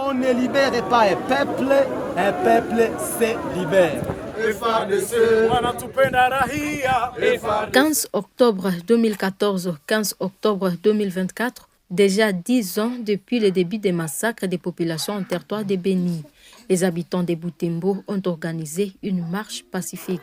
On ne libère pas un peuple se libère. 15 octobre 2014, 15 octobre 2024, déjà 10 ans depuis le début des massacres des populations en territoire de Béni. Les habitants de Butembo ont organisé une marche pacifique.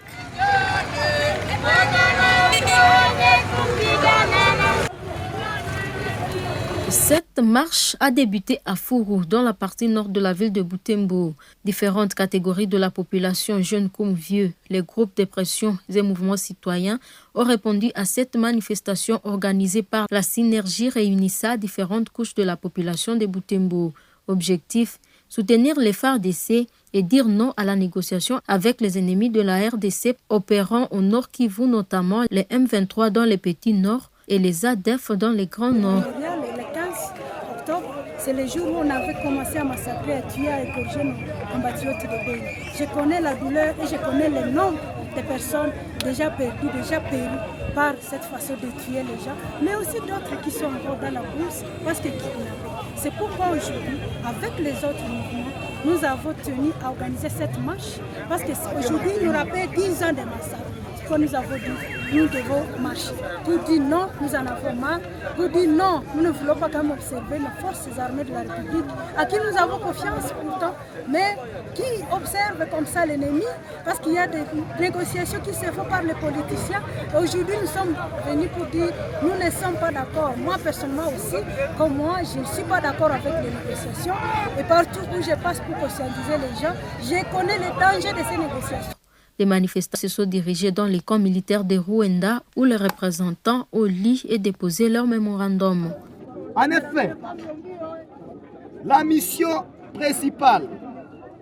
Cette marche a débuté à Fourou, dans la partie nord de la ville de Butembo. Différentes catégories de la population, jeunes comme vieux, les groupes de pression et mouvements citoyens ont répondu à cette manifestation organisée par la synergie réunissant différentes couches de la population de Butembo. Objectif, soutenir les FARDC et dire non à la négociation avec les ennemis de la RDC opérant au Nord Kivu, notamment les M23 dans les petits Nord et les ADF dans les grands Nord. C'est le jour où on avait commencé à massacrer, à tuer, à égorger nos compatriotes de Béni. Je connais la douleur et je connais le nombre de personnes déjà perdues, déjà péries par cette façon de tuer les gens, mais aussi d'autres qui sont encore dans la bourse parce qu'ils kidnappent. C'est pourquoi aujourd'hui, avec les autres mouvements, nous avons tenu à organiser cette marche parce qu'aujourd'hui, il nous rappelle 10 ans de massacre. Que nous avons dit, nous devons marcher. Pour dire non, nous en avons marre. Pour dire non, nous ne voulons pas comme observer les forces armées de la République, à qui nous avons confiance pourtant, mais qui observent comme ça l'ennemi, parce qu'il y a des négociations qui se font par les politiciens. Aujourd'hui, nous sommes venus pour dire, nous ne sommes pas d'accord. Moi, personnellement aussi, comme moi, je ne suis pas d'accord avec les négociations. Et partout où je passe pour conscientiser les gens, je connais les dangers de ces négociations. Les manifestants se sont dirigés dans les camps militaires de Rwanda où les représentants ont lu et déposé leur mémorandum. En effet, la mission principale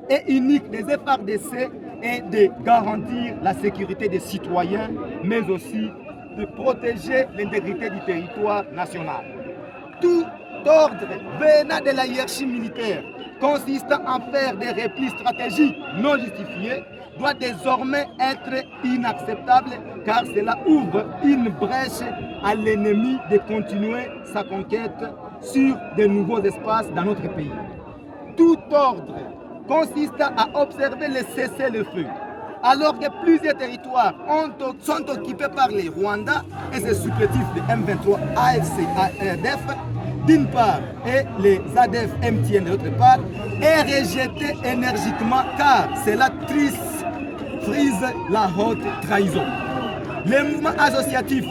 et unique des FARDC est de garantir la sécurité des citoyens, mais aussi de protéger l'intégrité du territoire national. Tout ordre venant de la hiérarchie militaire consistant à faire des replis stratégiques non justifiés doit désormais être inacceptable car cela ouvre une brèche à l'ennemi de continuer sa conquête sur de nouveaux espaces dans notre pays. Tout ordre consistant à observer le cessez-le-feu alors que plusieurs territoires sont occupés par les Rwandais et ses supplétifs de M23, AFC, ARDF d'une part et les ADF MTN de l'autre part est rejeté énergiquement car cela frise la haute trahison. Les mouvements associatifs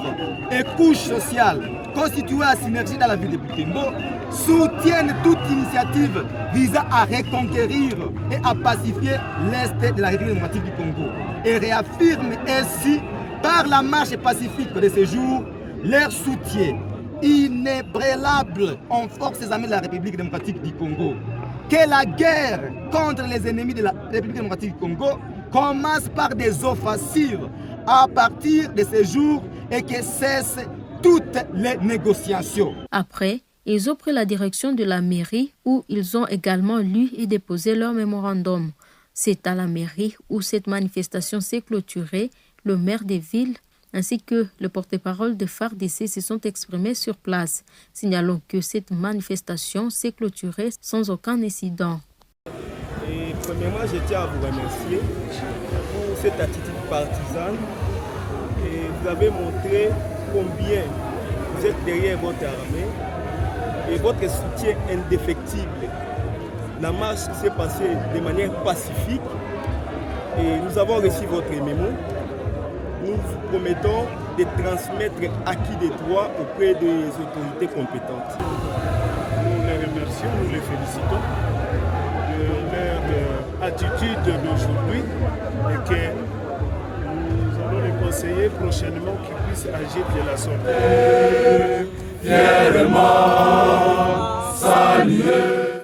et couches sociales constitués à synergie dans la ville de Butembo soutiennent toute initiative visant à reconquérir et à pacifier l'Est de la République démocratique du Congo et réaffirment ainsi par la marche pacifique de ce jour leur soutien inébranlable en forces armées de la République démocratique du Congo. Que la guerre contre les ennemis de la République démocratique du Congo commence par des offensives à partir de ce jour et que cessent toutes les négociations. Après, ils ont pris la direction de la mairie où ils ont également lu et déposé leur mémorandum. C'est à la mairie où cette manifestation s'est clôturée. Le maire des villes ainsi que le porte-parole de FARDC se sont exprimés sur place. Signalons que cette manifestation s'est clôturée sans aucun incident. Et premièrement, je tiens à vous remercier pour cette attitude partisane. Et vous avez montré combien vous êtes derrière votre armée et votre soutien indéfectible. La marche s'est passée de manière pacifique et nous avons reçu votre mémo. Nous vous promettons de transmettre acquis des droits auprès des autorités compétentes. Nous les remercions, nous les félicitons de leur attitude d'aujourd'hui et que nous allons les conseiller prochainement qu'ils puissent agir de la sorte. Fièrement saluer.